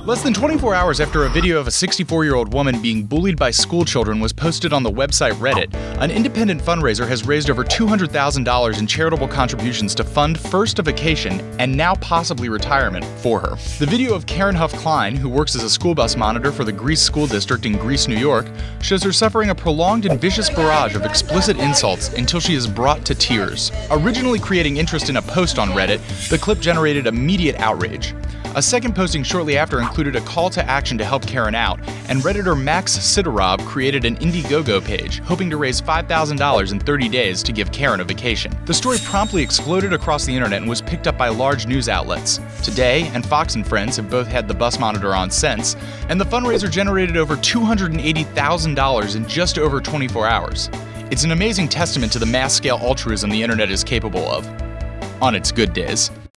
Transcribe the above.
Less than 24 hours after a video of a 64-year-old woman being bullied by schoolchildren was posted on the website Reddit, an independent fundraiser has raised over $200,000 in charitable contributions to fund first a vacation and now possibly retirement for her. The video of Karen Huff Klein, who works as a school bus monitor for the Greece School District in Greece, New York, shows her suffering a prolonged and vicious barrage of explicit insults until she is brought to tears. Originally creating interest in a post on Reddit, the clip generated immediate outrage. A second posting shortly after included a call to action to help Karen out, and Redditor Max Sidorov created an Indiegogo page, hoping to raise $5,000 in 30 days to give Karen a vacation. The story promptly exploded across the internet and was picked up by large news outlets. Today, and Fox and Friends have both had the bus monitor on since, and the fundraiser generated over $280,000 in just over 24 hours. It's an amazing testament to the mass-scale altruism the internet is capable of. On its good days.